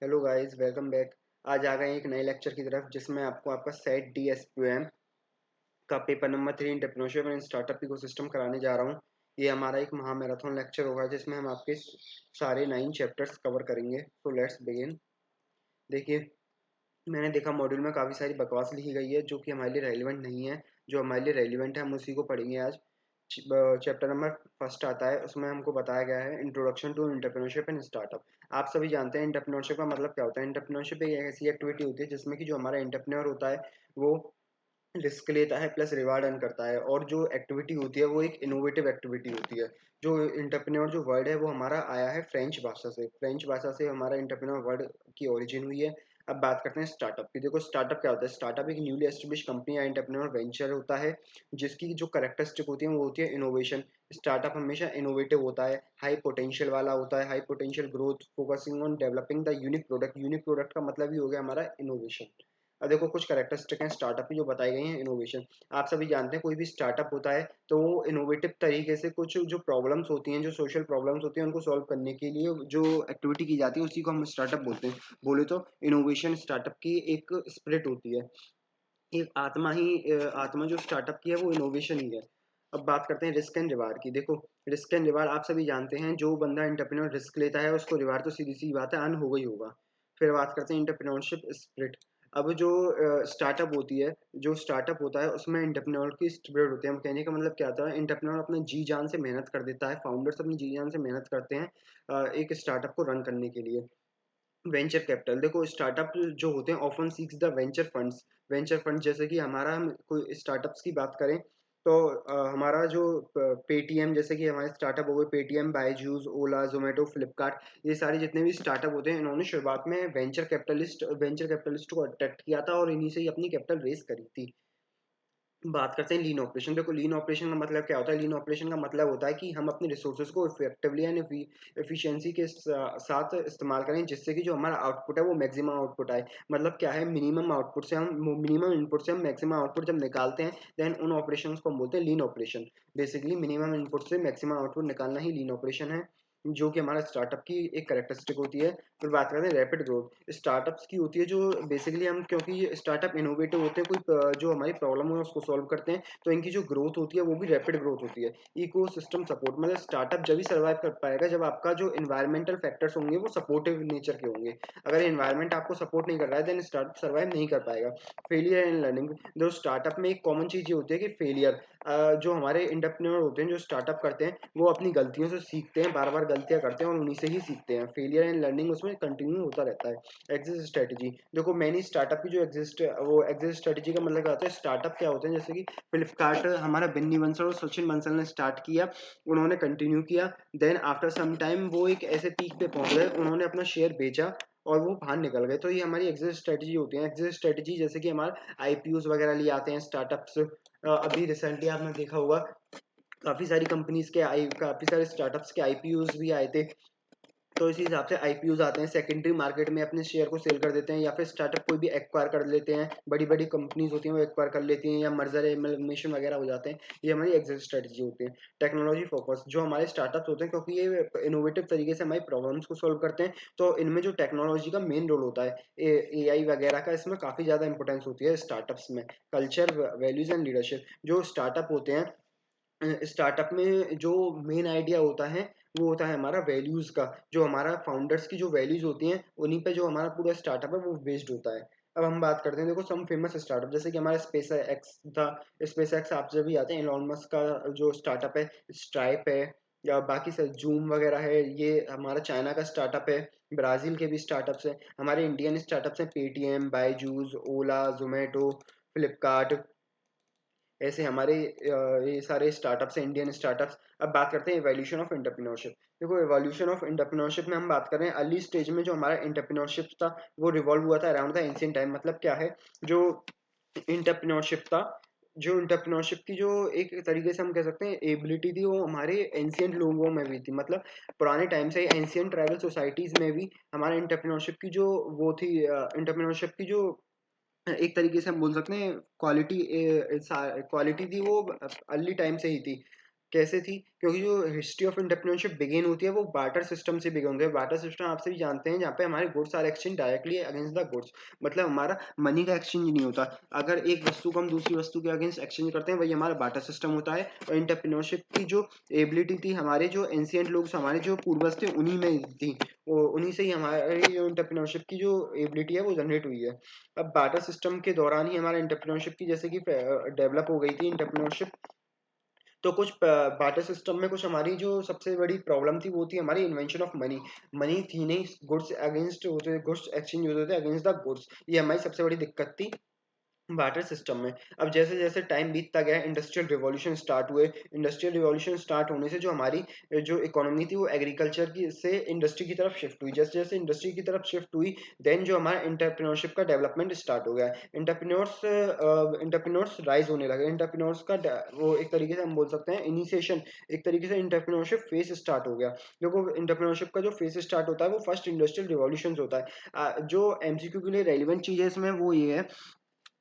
Hello guys, welcome back. आज आ गए एक नए लेक्चर की तरफ जिसमें आपको आपका set D S P M का paper number 3 entrepreneurship and startup ecosystem कराने जा रहा हूँ। ये हमारा एक महा मैराथन लेक्चर होगा जिसमें हम आपके सारे 9 चैप्टर्स कवर करेंगे। तो लेट्स बिगिन। देखिए, मैंने देखा मॉड्यूल में काफ़ी सारी बकवास लिखी गई है जो कि हमारे लिए रेलिवेंट नहीं है। जो हमारे लिए रेलिवेंट है हम उसी को पढ़ेंगे आज। चैप्टर नंबर फर्स्ट आता है, उसमें हमको बताया गया है introduction to entrepreneurship and startup. आप सभी जानते हैं एंटरप्रेन्योरशिप का मतलब क्या होता है। एंटरप्रेन्योरशिप एक ऐसी एक्टिविटी होती है जिसमें कि जो हमारा एंटरप्रेन्योर होता है वो रिस्क लेता है प्लस रिवार्ड अर्न करता है, और जो एक्टिविटी होती है वो एक इनोवेटिव एक्टिविटी होती है। जो इंटरप्रेन्योर जो वर्ड है वो हमारा आया है फ्रेंच भाषा से हमारा इंटरप्रेन्योर वर्ड की ओरिजिन हुई है। अब बात करते हैं स्टार्टअप की। देखो, स्टार्टअप क्या होता है। स्टार्टअप एक न्यूली एस्टेब्लिश कंपनी या इंटरप्रेन्योर वेंचर होता है जिसकी जो करेक्टरिस्टिक होती है वो होती है इनोवेशन। स्टार्टअप हमेशा इनोवेटिव होता है, हाई पोटेंशियल वाला होता है, high potential growth, focusing on developing the unique product. Unique product का मतलब ही हो गया हमारा इनोवेशन। अब देखो, कुछ कैरेक्टरिस्टिक हैं स्टार्टअप की जो बताई गई हैं। इनोवेशन, आप सभी जानते हैं कोई भी स्टार्टअप होता है तो वो इनोवेटिव तरीके से कुछ जो प्रॉब्लम्स होती हैं, जो सोशल प्रॉब्लम्स होती हैं, उनको सॉल्व करने के लिए जो एक्टिविटी की जाती है उसी को हम स्टार्टअप बोलते हैं। बोले तो इनोवेशन स्टार्टअप की एक स्पिरिट होती है, एक आत्मा जो स्टार्टअप की है वो इनोवेशन ही है। अब बात करते हैं रिस्क एंड रिवार्ड की। देखो, रिस्क एंड रिवार्ड आप सभी जानते हैं, जो बंदा एंटरप्रेन्योर रिस्क लेता है उसको रिवार्ड तो सीधी सी बात है अर्न होगा ही होगा। फिर बात करते हैं एंटरप्रेन्योरशिप स्पिरिट। अब जो स्टार्टअप होती है, जो स्टार्टअप होता है उसमें एंटरप्रेन्योर की स्पिरिट होती है। हम कहने का मतलब क्या होता है, एंटरप्रेन्योर अपने जी जान से मेहनत कर देता है, फाउंडर्स अपनी जी जान से मेहनत करते हैं एक स्टार्टअप को रन करने के लिए। वेंचर कैपिटल, देखो स्टार्टअप जो होते हैं often seeks the venture funds. Venture fund जैसे कि हमारा, हम कोई स्टार्टअप्स की बात करें तो हमारा जो पेटीएम, जैसे कि हमारे स्टार्टअप हो गए पेटीएम, बायजूस, ओला, जोमेटो, फ्लिपकार्ट, ये सारे जितने भी स्टार्टअप होते हैं इन्होंने शुरुआत में वेंचर कैपिटलिस्ट को अट्रैक्ट किया था और इन्हीं से ही अपनी कैपिटल रेस करी थी। बात करते हैं लीन ऑपरेशन। देखो, लीन ऑपरेशन का मतलब क्या होता है। लीन ऑपरेशन का मतलब होता है कि हम अपने रिसोर्सेज को इफेक्टिवली एंड एफिशिएंसी के साथ इस्तेमाल करें जिससे कि जो हमारा आउटपुट है वो मैक्सिमम आउटपुट आए। मतलब क्या है, मिनिमम इनपुट से हम मैक्सिमम आउटपुट जब निकालते हैं देन उन ऑपरेशंस को हम बोलते हैं लीन ऑपरेशन। बेसिकली मिनिमम इनपुट से मैक्सिमम आउटपुट निकालना ही लीन ऑपरेशन है, जो कि हमारा स्टार्टअप की एक कैरेक्टरिस्टिक होती है। फिर बात करते हैं रैपिड ग्रोथ। स्टार्टअप्स की होती है जो बेसिकली हम, क्योंकि स्टार्टअप इनोवेटिव होते हैं, कोई जो हमारी प्रॉब्लम है उसको सॉल्व करते हैं, तो इनकी जो ग्रोथ होती है वो भी रैपिड ग्रोथ होती है। इको सिस्टम सपोर्ट, मतलब स्टार्टअप जब ही सर्वाइव कर पाएगा जब आपका जो इन्वायरमेंटल फैक्टर्स होंगे वो सपोर्टिव नेचर के होंगे। अगर इन्वायरमेंट आपको सपोर्ट नहीं कर रहा है देन स्टार्टअप सर्वाइव नहीं कर पाएगा। फेलियर एंड लर्निंग, जो स्टार्टअप में एक कॉमन चीज़ ये होती है कि फेलियर, जो हमारे एंटरप्रेन्योर होते हैं जो स्टार्टअप करते हैं वो अपनी गलतियों से सीखते हैं, बार बार गलतियां करते हैं और उन्हीं से ही सीखते हैं। फेलियर एंड लर्निंग उसमें कंटिन्यू होता रहता है। एग्जिट स्ट्रेटजी, देखो मैनी स्टार्टअप की जो एग्जिट स्ट्रेटजी का मतलब क्या होता है। स्टार्टअप क्या होते हैं, जैसे कि फ्लिपकार्ट हमारा बिन्नी बंसल और सचिन बंसल ने स्टार्ट किया, उन्होंने कंटिन्यू किया, देन आफ्टर सम टाइम वो एक ऐसे पीक पे पहुंच गए, उन्होंने अपना शेयर बेचा और वो बाहर निकल गए। तो ये हमारी एग्जिट स्ट्रेटजी होती है। एग्जिट स्ट्रेटजी जैसे कि हमारे आईपीओ वगैरह लिए आते हैं स्टार्टअप्स। अभी रिसेंटली आपने देखा होगा काफी सारे स्टार्टअप्स के आईपीओज भी आए थे। तो इसी हिसाब से आईपीओज आते हैं, सेकेंडरी मार्केट में अपने शेयर को सेल कर देते हैं, या फिर स्टार्टअप कोई भी एक्वायर कर लेते हैं, बड़ी बड़ी कंपनीज होती हैं वो एक्वायर कर लेती हैं, या मर्जर एमल्गेमेशन वगैरह हो जाते हैं। ये हमारी एग्जिट स्ट्रेटजी होती है। टेक्नोलॉजी फोकस, जो हमारे स्टार्टअप्स होते हैं क्योंकि ये इनोवेटिव तरीके से हमारी प्रॉब्लम्स को सॉल्व करते हैं, तो इनमें जो टेक्नोलॉजी का मेन रोल होता है एआई वगैरह का, इसमें काफी ज्यादा इंपॉर्टेंस होती है स्टार्टअप्स में। कल्चर, वैल्यूज एंड लीडरशिप, जो स्टार्टअप होते हैं स्टार्टअप में जो मेन आइडिया होता है वो होता है हमारा वैल्यूज का। जो हमारा फाउंडर्स की जो वैल्यूज होती हैं उन्हीं पे जो हमारा पूरा स्टार्टअप है वो बेस्ड होता है। अब हम बात करते हैं, देखो सम फेमस स्टार्टअप जैसे कि हमारा स्पेस एक्स था। स्पेस एक्स आप जब भी आते हैं, एलॉन मस्क का जो स्टार्टअप है, स्ट्राइप है, या बाकी सब जूम वगैरह है, ये हमारा चाइना का स्टार्टअप है। ब्राजील के भी स्टार्टअप्स हैं, हमारे इंडियन स्टार्टअप्स हैं पेटीएम, बायजूस, ओला, जोमेटो, फ्लिपकार्ट। ऐसे हमारे ये सारे स्टार्टअप्स हैं, इंडियन स्टार्टअप्स। अब बात करते हैं एवोल्यूशन ऑफ एंटरप्रेन्योरशिप। देखो, एवोल्यूशन ऑफ एंटरप्रेन्योरशिप में हम बात कर रहे हैं अर्ली स्टेज में जो हमारा एंटरप्रेन्योरशिप था वो रिवॉल्व हुआ था अराउंड द एंशिएंट टाइम। मतलब क्या है, जो एंटरप्रेन्योरशिप था, जो एंटरप्रेन्योरशिप की जो एक तरीके से हम कह सकते हैं एबिलिटी थी, वो हमारे एंशिएंट लोगों में भी थी। मतलब पुराने टाइम से एंशिएंट ट्राइबल सोसाइटीज में भी हमारे एंटरप्रेन्योरशिप की जो वो थी, एंटरप्रेन्योरशिप की जो एक तरीके से हम बोल सकते हैं क्वालिटी थी, वो अर्ली टाइम से ही थी। कैसे थी? क्योंकि जो हिस्ट्री ऑफ एंटरप्रेन्योरशिप बिगिन होती है वो बार्टर सिस्टम से बिगिन होती है। बार्टर सिस्टम आप सभी जानते हैं जहाँ पे हमारे goods are exchange directly against the goods, मतलब हमारा मनी का एक्सचेंज नहीं होता। अगर एक वस्तु को हम दूसरी वस्तु के अगेंस्ट एक्सचेंज करते हैं वही हमारा बार्टर सिस्टम होता है। और एंटरप्रेन्योरशिप की जो एबिलिटी थी हमारे जो एंशिएंट लोग हमारे जो पूर्वज थे उन्हीं में थी, वो उन्हीं से ही हमारे जो एंटरप्रेन्योरशिप की जो एबिलिटी है वो जनरेट हुई है। अब बार्टर सिस्टम के दौरान ही हमारा एंटरप्रेन्योरशिप की जैसे कि डेवलप हो गई थी एंटरप्रेन्योरशिप। तो कुछ बार्टर सिस्टम में कुछ हमारी जो सबसे बड़ी प्रॉब्लम थी वो थी हमारी इन्वेंशन ऑफ मनी। मनी थी नहीं, गुड्स अगेंस्ट होते, गुड्स एक्सचेंज होते थे अगेंस्ट द गुड्स, ये हमारी सबसे बड़ी दिक्कत थी बार्टर सिस्टम में। अब जैसे जैसे टाइम बीतता गया इंडस्ट्रियल रिवॉल्यूशन स्टार्ट हुए। इंडस्ट्रियल रिवॉल्यूशन स्टार्ट होने से जो हमारी जो इकोनॉमी थी वो एग्रीकल्चर की से इंडस्ट्री की तरफ शिफ्ट हुई। जैसे जैसे इंडस्ट्री की तरफ शिफ्ट हुई देन जो हमारा इंटरप्रेन्योरशिप का डेवलपमेंट स्टार्ट हो गया। इंटरप्रेन्योर्स राइज होने लगे। इंटरप्रेन्योर्स का वो एक तरीके से हम बोल सकते हैं इनिशिएशन, एक तरीके से इंटरप्रेन्योरशिप फेस स्टार्ट हो गया। देखो इंटरप्रेन्योरशिप का जो फेस स्टार्ट होता है वो फर्स्ट इंडस्ट्रियल रिवॉल्यूशन होता है। जो एमसीक्यू के लिए रेलिवेंट चीज है इसमें वो ये है,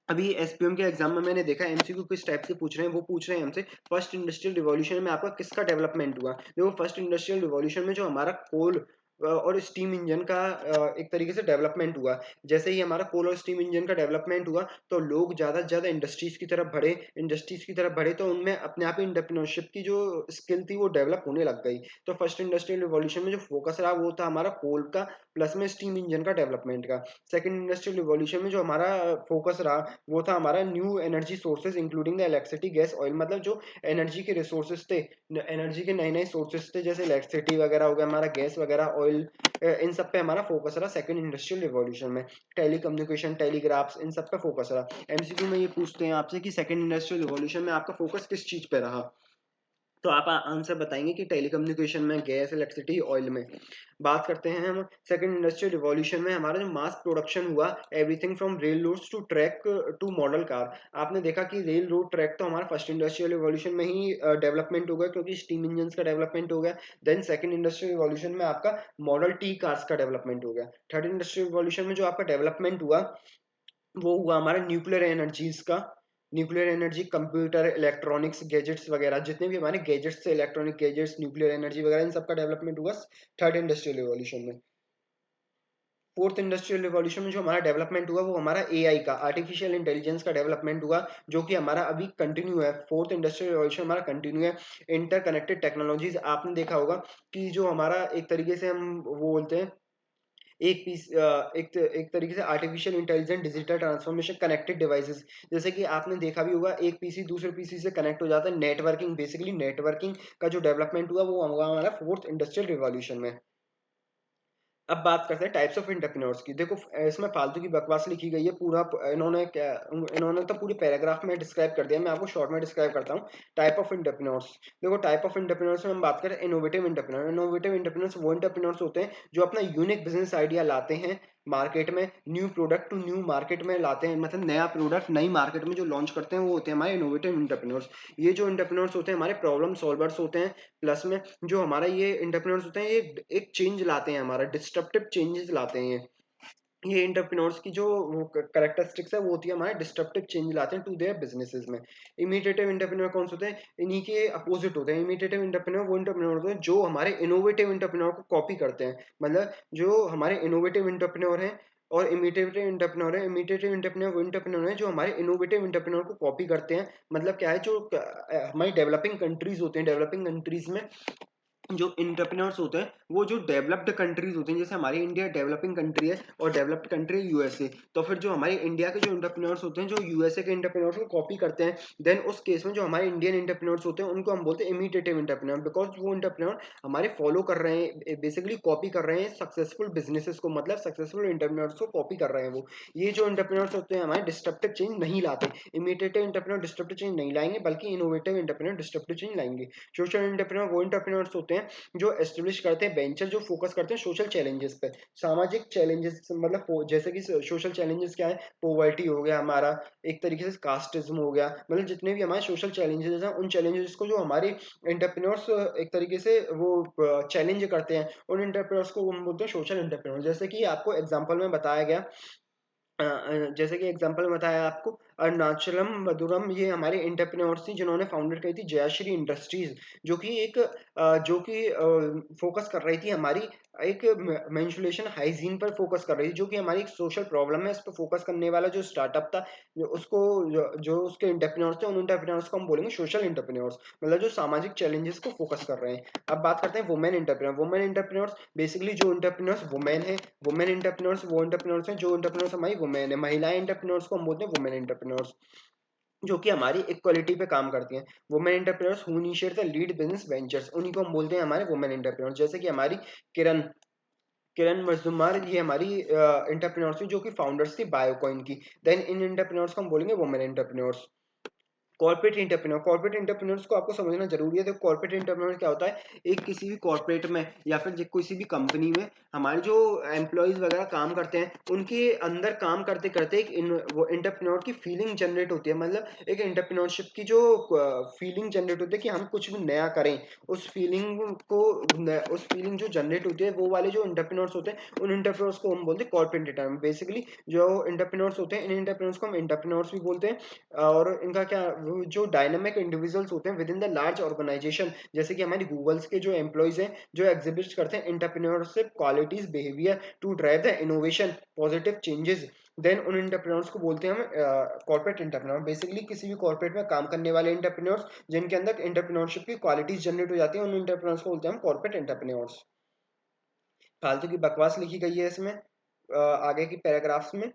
अभी एसपीएम के एग्जाम में मैंने देखा एमसीक्यू किस टाइप से पूछ रहे हैं, वो पूछ रहे हैं हमसे फर्स्ट इंडस्ट्रियल रिवॉल्यूशन में आपका किसका डेवलपमेंट हुआ। देखो फर्स्ट इंडस्ट्रियल रिवॉल्यूशन में जो हमारा कोल और स्टीम इंजन का एक तरीके से डेवलपमेंट हुआ। जैसे ही हमारा कोल और स्टीम इंजन का डेवलपमेंट हुआ तो लोग ज़्यादा से ज़्यादा इंडस्ट्रीज की तरफ बढ़े। इंडस्ट्रीज की तरफ बढ़े तो उनमें अपने आप ही इंटरप्रेन्योरशिप की जो स्किल थी वो डेवलप होने लग गई। तो फर्स्ट इंडस्ट्रियल रिवॉल्यूशन में जो फोकस रहा वो था हमारा कोल का प्लस में स्टीम इंजन का डेवलपमेंट का। सेकेंड इंडस्ट्रियल रिवॉल्यूशन में जो हमारा फोकस रहा वो था हमारा new energy sources including the electricity gas oil, मतलब जो एनर्जी के रिसोर्सेज थे, एनर्जी के नए नए सोर्सेज थे जैसे इलेक्ट्रिसिटी वगैरह हो गया, हमारा गैस वगैरह ऑयल, इन सब पे हमारा फोकस रहा सेकंड इंडस्ट्रियल रिवॉल्यूशन में। टेली कम्युनिकेशन टेलीग्राफ्स इन सब पे फोकस रहा। एमसीक्यू में ये पूछते हैं आपसे कि सेकंड इंडस्ट्रियल रिवॉल्यूशन में आपका फोकस किस चीज पे रहा, तो आप आंसर बताएंगे कि टेलीकम्युनिकेशन में, गैस, इलेक्ट्रिसिटी, ऑयल में। बात करते हैं हम सेकंड इंडस्ट्रियल रिवॉल्यूशन में हमारा जो मास प्रोडक्शन हुआ everything from railroads to track to model car. आपने देखा कि रेल रोड ट्रैक तो हमारा फर्स्ट इंडस्ट्रियल रिवॉल्यूशन में ही डेवलपमेंट हो गया क्योंकि स्टीम इंजन का डेवलपमेंट हो गया। देन सेकंड इंडस्ट्रियल रिवॉल्यूशन में आपका मॉडल टी कार्स का डेवलपमेंट हो गया। थर्ड इंडस्ट्रियल रिवॉल्यूशन में जो आपका डेवलपमेंट हुआ वो हुआ हमारा न्यूक्लियर एनर्जीज का। Nuclear energy, computer, electronics, gadgets वगैरह जितने भी हमारे गैजेट्स थे, इलेक्ट्रॉनिक गैजेट्स, न्यूक्लियर एनर्जी वगैरह, इन सबका डेवलपमेंट हुआ थर्ड इंडस्ट्रियल रिवॉल्यूशन में। फोर्थ इंडस्ट्रियल रिवॉल्यूशन में जो हमारा डेवलपमेंट हुआ वो हमारा एआई का, आर्टिफिशियल इंटेलिजेंस का डेवलपमेंट हुआ, जो कि हमारा अभी कंटिन्यू है। फोर्थ इंडस्ट्रियल रिवॉल्यूशन हमारा कंटिन्यू है। इंटरकनेक्टेड टेक्नोलॉजीज, आपने देखा होगा कि जो हमारा एक तरीके से हम वो बोलते हैं एक पीस एक तरीके से artificial intelligence, digital transformation, connected devices. जैसे कि आपने देखा भी होगा एक पीसी दूसरे पीसी से कनेक्ट हो जाता है, नेटवर्किंग, बेसिकली नेटवर्किंग का जो डेवलपमेंट हुआ वो हुआ हमारा फोर्थ इंडस्ट्रियल रिवॉल्यूशन में। अब बात करते हैं टाइप्स ऑफ एंटरप्रेन्योर्स की। देखो इसमें फालतू की बकवास लिखी गई है पूरा, इन्होंने क्या, इन्होंने तो पूरे पैराग्राफ में डिस्क्राइब कर दिया, मैं आपको शॉर्ट में डिस्क्राइब करता हूँ। टाइप ऑफ एंटरप्रेन्योर्स, देखो टाइप ऑफ एंटरप्रेन्योर्स में हम बात करें इनोवेटिव एंटरप्रेन्योर। इनोवेटिव एंटरप्रेन्योर्स वो एंटरप्रेन्योर्स होते हैं जो अपना यूनिक बिजनेस आइडिया लाते हैं मार्केट में, new product to new market में लाते हैं, मतलब नया प्रोडक्ट नई मार्केट में जो लॉन्च करते हैं वो होते हैं हमारे इनोवेटिव एंटरप्रेन्योर्स। ये जो एंटरप्रेन्योर्स होते हैं हमारे प्रॉब्लम सॉल्वर्स होते हैं, प्लस में जो हमारा ये एंटरप्रेन्योर्स होते हैं ये एक चेंज लाते हैं, हमारा डिस्ट्रप्टिव चेंजेस लाते हैं ये एंटरप्रेन्योर्स की जो कैरेक्टरिस्टिक्स है वो होती है हमारे डिस्ट्रप्टिव चेंज लाते हैं टू देयर बिजनेसेस में। इमिटेटिव एंटरप्रेन्योर कौन से होते हैं, इन्हीं के अपोजिट होते हैं। इमिटेटिव एंटरप्रेन्योर वो एंटरप्रेन्योर होते हैं जो हमारे इनोवेटिव एंटरप्रेन्योर को कॉपी करते हैं, मतलब जो हमारे इनोवेटिव एंटरप्रेन्योर हैं और इमिटेटिव एंटरप्रेन्योर है। इमिटेटिव एंटरप्रेन्योर वो एंटरप्रेन्योर है जो हमारे इनोवेटिव एंटरप्रेन्योर को कॉपी करते हैं। मतलब क्या है, जो हमारी डेवलपिंग कंट्रीज होते हैं, डेवलपिंग कंट्रीज में जो इंटरप्रेन्योर्स होते हैं वो जो डेवलप्ड कंट्रीज होते हैं, जैसे हमारी इंडिया डेवलपिंग कंट्री है और डेवलप्ड कंट्री यूएसए, तो फिर जो हमारे इंडिया के जो इंटरप्रेन्योर्स होते हैं जो यूएसए के इंटरप्रेन्योर्स को कॉपी करते हैं, देन उस केस में जो हमारे इंडियन इंटरप्रेन्योर्स होते हैं उनको हम बोलते हैं इमिटेटिव इंटरप्रेन्योर, बिकॉज वो इंटरप्रेन्योर हमारे फॉलो कर रहे हैं, बेसिकली कॉपी कर रहे हैं सक्सेसफुल बिजनेसेस को, मतलब सक्सेसफुल इंटरप्रेन्योर्स को कॉपी कर रहे हैं वो। ये जो इंटरप्रेन्योर्स होते हैं हमारे डिस्ट्रप्टिव चेंज नहीं लाते। इमिटेटिव इंटरप्रेन्योर डिस्ट्रप्टिव चेंज नहीं लाएंगे बल्कि इनोवेटिव इंटरप्रेन्योर डिस्ट्रप्टिव चेंज लाएंगे। सोशल इंटरप्रेन्योर वो इंटरप्रेन्योर्स होते हैं जो एस्टेब्लिश करते हैं वेंचर, जो फोकस करते हैं सोशल चैलेंजेस पे, सामाजिक चैलेंजेस, मतलब जैसे कि सोशल चैलेंजेस क्या है, पोवर्टी हो गया हमारा, एक तरीके से कास्टिज्म हो गया, मतलब जितने भी हमारे सोशल चैलेंजेस हैं उन चैलेंजेस को जो हमारे एंटरप्रेन्योर्स एक तरीके से वो चैलेंज करते हैं, उन एंटरप्रेन्योर्स को हम बोलते हैं सोशल एंटरप्रेन्योर। जैसे कि आपको एग्जांपल में बताया गया, जैसे कि एग्जांपल में बताया आपको अरुणाचलम मधुरम, ये हमारे एंटरप्रेन्योर्स थी जिन्होंने फाउंडेड करी थी जयाश्री इंडस्ट्रीज, जो कि फोकस कर रही थी हमारी एक मेंस्ट्रुएशन हाइजीन पर फोकस कर रही थी, जो कि हमारी एक सोशल प्रॉब्लम है। इस पर फोकस करने वाला जो स्टार्टअप था, जो उसके एंटरप्रेन्योर्स थे, उन एंटरप्रेन्योर्स को हम बोलेंगे सोशल एंटरप्रेन्योर्स, मतलब जो सामाजिक चैलेंजेस को फोकस कर रहे हैं। अब बात करते हैं women entrepreneur. Women entrepreneurs basically जो एंटरप्रेन्योर्स वुमेन है, वुमेन एंटरप्रेन्योर्स वो एंटरप्रेन्योर्स हैं जो एंटरप्रेन्योर्स हमारी वुमेन है। महिला एंटरप्रेन्योर्स को हम बोलते हैं वुमेन एंटरप्रेन्योर्स, जो कि हमारी इक्वलिटी पे काम करती हैं। Women entrepreneurs who initiate the lead business ventures, उन्हीं को हम बोलते हैं हमारे वुमेन एंटरप्रेन्योर्स। जैसे कि हमारी किरण किरण मजदूमार, ये हमारी एंटरप्रेन्योर्स थी जो कि फाउंडर्स थी बायोकॉइन की। देन इन एंटरप्रेन्योर्स को हम बोलेंगे वुमेन एंटरप्रेन्योर्स। कॉर्पोरेट एंटरप्रेन्योर्स को आपको समझना जरूरी है। तो कॉर्पोरेट एंटरप्रेन्योर क्या होता है, एक किसी भी कॉर्पोरेट में या फिर किसी भी कंपनी में हमारे जो एम्प्लॉयज वगैरह काम करते हैं, उनके अंदर काम करते करते वो एंटरप्रेन्योर की फीलिंग जनरेट होती है। मतलब एक एंटरप्रेन्योरशिप की जो फीलिंग जनरेट होती है कि हम कुछ भी नया करें, उस फीलिंग जो जनरेट होती है, वो वाले जो एंटरप्रेन्योर्स होते हैं, उन एंटरप्रेन्योर्स को हम बोलते हैं कॉर्पोरेट एंटरप्रेन्योर। बेसिकली जो एंटरप्रेन्योर्स होते हैं, इन एंटरप्रेन्योर्स को हम एंटरप्रेन्योर्स भी बोलते हैं। और इनका क्या, जो डायनामिक इंडिविजुअल्स होते हैं within the large organisation, जैसे कि हमारी गूगल्स के जो एम्प्लॉयज हैं, जो एग्जिबिट करते हैं entrepreneurship qualities behaviour to drive the innovation positive changes, then उन एंटरप्रेन्योर्स को बोलते हैं हम कॉर्पोरेट एंटरप्रेन्योर। बेसिकली किसी भी कॉर्पोरेट में काम करने वाले एंटरप्रेन्योर्स जिनके अंदर एंटरप्रेन्योरशिप की क्वालिटीज जनरेट हो जाती है, उन एंटरप्रेन्योर्स को बोलते हैं हम कॉर्पोरेट एंटरप्रेन्योर्स। फालतू की बकवास लिखी गई है इसमें आगे की पैराग्राफ्स में।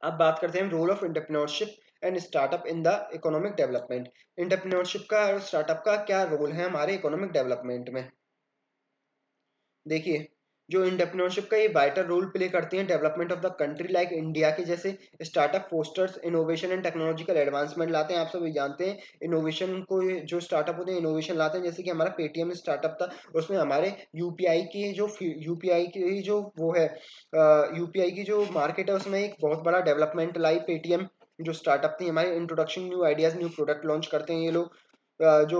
अब बात करते हैं role of entrepreneurship and startup in the economic development. Entrepreneurship का और स्टार्टअप का क्या रोल है हमारे इकोनॉमिक डेवलपमेंट में। देखिए, जो एंटरप्रेन्योरशिप का ये वाइटल रोल प्ले करती हैं development of the country, like India के जैसे startup fosters innovation and technological advancement लाते हैं। आप सभी जानते हैं इनोवेशन को, जो स्टार्टअप होते हैं इनोवेशन लाते हैं। जैसे कि हमारा पेटीएम स्टार्टअप था, उसमें हमारे यूपीआई की जो वो है, यूपीआई की जो मार्केट है, उसमें एक बहुत बड़ा डेवलपमेंट लाई पेटीएम। जो स्टार्टअप थी हमारे, introduction new ideas new product launch करते हैं ये लोग। जो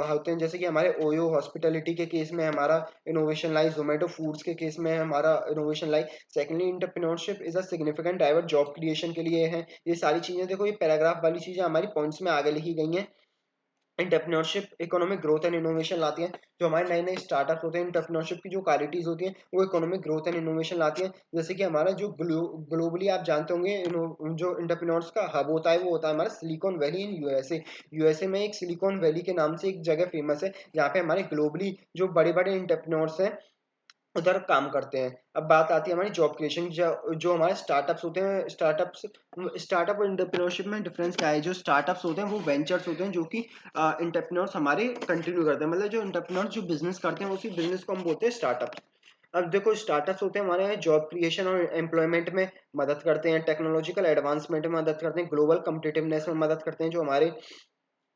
होते हैं, जैसे कि हमारे ओयो हॉस्पिटलिटी के केस में हमारा इनोवेशन लाई, जोमेटो फूड्स के केस में हमारा innovation lie. Secondly, entrepreneurship is a significant driver job creation के लिए है। ये सारी चीजें देखो, ये पैराग्राफ वाली चीजें हमारी पॉइंट्स में आगे लिखी गई हैं। Entrepreneurship economic growth and innovation लाती है। जो हमारे नए नए स्टार्टअप्स होते हैं, एंटरप्रेन्योरशिप की जो क्वालिटीज होती हैं, वो इकोनॉमिक ग्रोथ एंड इनोवेशन लाती हैं। जैसे कि हमारा जो ग्लोबली आप जानते होंगे, जो एंटरप्रेन्योर्स का हब होता है, वो होता है हमारा silicon valley in USA. USA में एक सिलिकॉन वैली के नाम से एक जगह फेमस है, जहाँ पे हमारे ग्लोबली जो बड़े बड़े एंटरप्रेन्योर्स हैं उधर काम करते हैं। अब बात आती है हमारी जॉब क्रिएशन। जो हमारे स्टार्टअप्स होते हैं, स्टार्टअप और एंटरप्रेन्योरशिप में डिफरेंस क्या है। जो स्टार्टअप्स होते हैं वो वेंचर्स होते हैं, जो कि एंटरप्रेन्योर्स हमारे कंटिन्यू करते हैं। मतलब जो एंटरप्रेन्योर्स जो बिजनेस करते हैं, उसी बिजनेस को हम बोलते हैं स्टार्टअप। अब देखो, स्टार्टअप्स होते हैं हमारे यहाँ जॉब क्रिएशन और एम्प्लॉयमेंट में मदद करते हैं, टेक्नोलॉजिकल एडवांसमेंट में मदद करते हैं, ग्लोबल कम्पिटिटिवनेस में मदद करते हैं। जो हमारे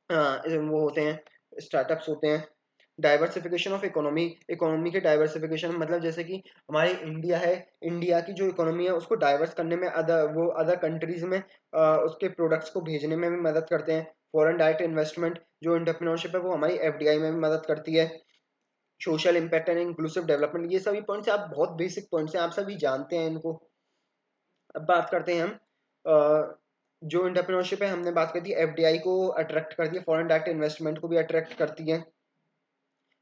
वो होते हैं, स्टार्टअप्स होते हैं। डाइवर्सिफिकेशन ऑफ इकोनॉमी, इकोनॉमी के डाइवर्सिफिकेशन मतलब जैसे कि हमारी इंडिया है, इंडिया की जो इकोनॉमी है उसको डाइवर्स करने में, अदर कंट्रीज में उसके प्रोडक्ट्स को भेजने में भी मदद करते हैं। फॉरेन डायरेक्ट इन्वेस्टमेंट जो एंटरप्रेन्योरशिप है, वो हमारी एफडीआई में भी मदद करती है। Social impact and inclusive development, ये सभी पॉइंट्स आप बहुत बेसिक पॉइंट्स हैं, आप सभी जानते हैं इनको। अब बात करते हैं हम जो एंटरप्रेन्योरशिप है, हमने बात कर दी एफडीआई को अट्रैक्ट करती है, फॉरेन डायरेक्ट इन्वेस्टमेंट को भी अट्रैक्ट करती है।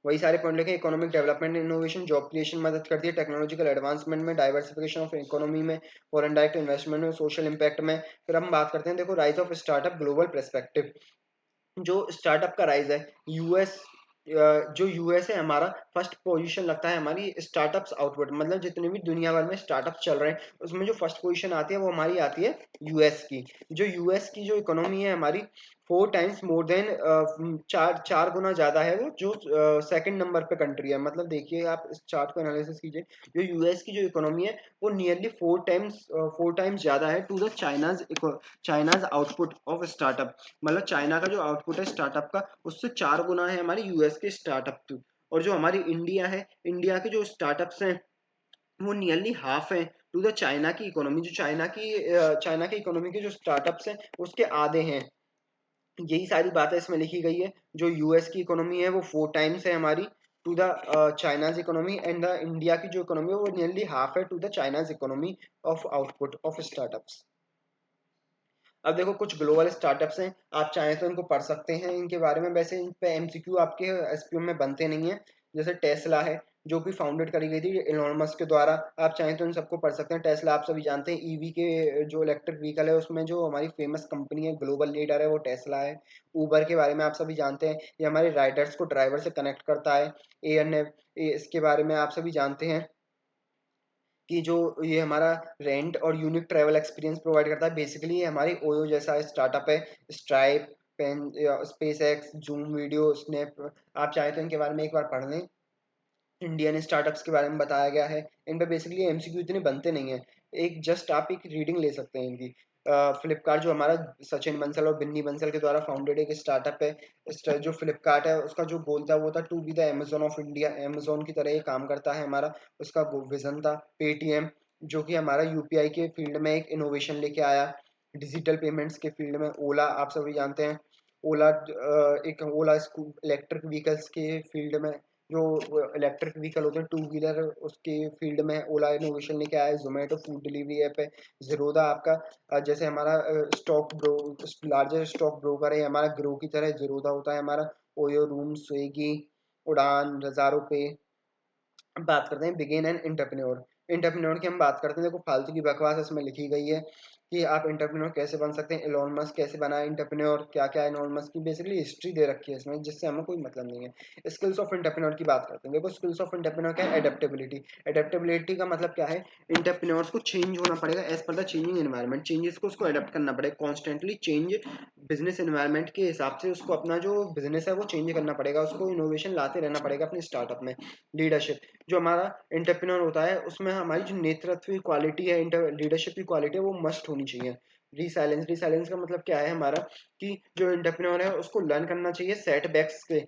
वही सारे पॉइंट लिखे, economic development innovation job creation मदद करती है, टेक्नोलॉजिकल एडवांसमेंट में, डाइवर्सिफिकेशन ऑफ इकोनॉमी में, फॉरेन डायरेक्ट इन्वेस्टमेंट में, सोशल इम्पैक्ट में। फिर हम बात करते हैं, देखो, rise of startup global perspective. जो स्टार्टअप का राइज है, यूएस जो यूएस है हमारा फर्स्ट पोजीशन लगता है हमारी स्टार्टअप्स आउटपुट, मतलब जितने भी दुनिया भर में स्टार्टअप चल रहे हैं, उसमें जो फर्स्ट पोजीशन आती है वो हमारी आती है यूएस की। जो यूएस की जो इकोनॉमी है हमारी, 4 टाइम्स मोर देन, चार चार गुना ज्यादा है वो, जो सेकंड नंबर पे कंट्री है। मतलब देखिए, आप इस चार्ट को एनालिसिस कीजिए, जो यूएस की जो इकोनॉमी है, वो नियरली 4 टाइम्स ज्यादा है to the China's output of startup. मतलब चाइना का जो आउटपुट है स्टार्टअप का, उससे 4 गुना है हमारी यूएस के स्टार्टअप। और जो हमारी इंडिया है, इंडिया के जो स्टार्टअप्स हैं, वो नियरली हाफ है टू द चाइना की इकोनॉमी। जो चाइना की इकोनॉमी के जो स्टार्टअप्स हैं, उसके आधे हैं। यही सारी बातें इसमें लिखी गई है। जो यूएस की इकोनॉमी है वो 4 टाइम्स है हमारी to the China's economy, and the India की जो इकोनॉमी है वो नियरली हाफ है to the China's economy of output of startups. अब देखो कुछ ग्लोबल स्टार्टअप्स हैं, आप चाहें तो इनको पढ़ सकते हैं इनके बारे में। वैसे इन पे एमसीक्यू आपके एसपीएम में बनते नहीं है। जैसे टेस्ला है, जो कि फाउंडेड करी गई थी इलॉन मस्क के द्वारा। आप चाहें तो इन सबको पढ़ सकते हैं। टेस्ला आप सभी जानते हैं, ईवी के जो इलेक्ट्रिक व्हीकल है उसमें जो हमारी फेमस कंपनी है, ग्लोबल लीडर है, वो टेस्ला है। ऊबर के बारे में आप सभी जानते हैं, ये हमारे राइडर्स को ड्राइवर से कनेक्ट करता है। एयरनेव, इसके बारे में आप सभी जानते हैं कि जो ये हमारा रेंट और यूनिक ट्रैवल एक्सपीरियंस प्रोवाइड करता है। बेसिकली ये हमारी ओयो जैसा स्टार्टअप है। Stripe, Pen, SpaceX, Zoom video, Snap, आप चाहें तो इनके बारे में एक बार पढ़ लें। इंडियन स्टार्टअप्स के बारे में बताया गया है। इन पे बेसिकली एमसीक्यू इतने बनते नहीं हैं। एक जस्ट आप एक रीडिंग ले सकते हैं इनकी। फ्लिपकार्ट जो हमारा सचिन बंसल और बिन्नी बंसल के द्वारा फाउंडेड एक स्टार्टअप है। जो फ्लिपकार्ट है उसका जो गोल था वो था to be the Amazon of India. Amazon की तरह ये काम करता है हमारा, उसका विजन था। पेटीएम, जो कि हमारा यूपीआई के फील्ड में एक इनोवेशन लेके आया। डिजिटल पेमेंट्स के फील्ड में ओला, आप सभी जानते हैं। ओला एक ओला इलेक्ट्रिक व्हीकल्स के फील्ड में, जो इलेक्ट्रिक व्हीकल होते हैं टू व्हीलर, उसके फील्ड में ओला इनोवेशन लेके आया है। जोमेटो फूड डिलीवरी ऐप है। जीरोदा आपका जैसे हमारा stock bro, largest stock broker है हमारा, ग्रो की तरह जीरोदा होता है हमारा। ओयो रूम, स्विगी, उड़ान, रजारो पे। अब बात करते हैं बिगिन एंड एंटरप्रेन्योर। एंटरप्रेन्योर की हम बात करते हैं, देखो फालतू की बकवास इसमें लिखी गई है कि आप एंटरप्रेन्योर कैसे बन सकते हैं, एलोन मस्क कैसे बना एंटरप्रेन्योर, क्या क्या एलोन मस्क की बेसिकली हिस्ट्री दे रखी है इसमें, जिससे हमें कोई मतलब नहीं है। स्किल्स ऑफ एंटरप्रेन्योर की बात करते हैं। देखो स्किल्स ऑफ एंटरप्रेन्योर क्या है, एडेप्टेबिलिटी। एडेप्टेबिलिटी का मतलब क्या है, एंटरप्रेन्योर्स को चेंज होना पड़ेगा as per the changing environment. Changes को उसको अडेप्ट करना पड़ेगा, कॉन्स्टेंटली चेंज बिजनेस एनवायरनमेंट के हिसाब से उसको अपना जो बिजनेस है वो चेंज करना पड़ेगा, उसको इनोवेशन लाते रहना पड़ेगा अपने स्टार्टअप में। लीडरशिप, जो हमारा एंटरप्रेन्योर होता है उसमें हमारी जो नेतृत्व की क्वालिटी है, लीडरशिप की क्वालिटी है, वो मस्ट होनी चाहिए। रीसाइलेंस, रीसाइलेंस का मतलब क्या है हमारा, कि जो एंटरप्रेन्योर है उसको लर्न करना चाहिए सेटबैक्स के,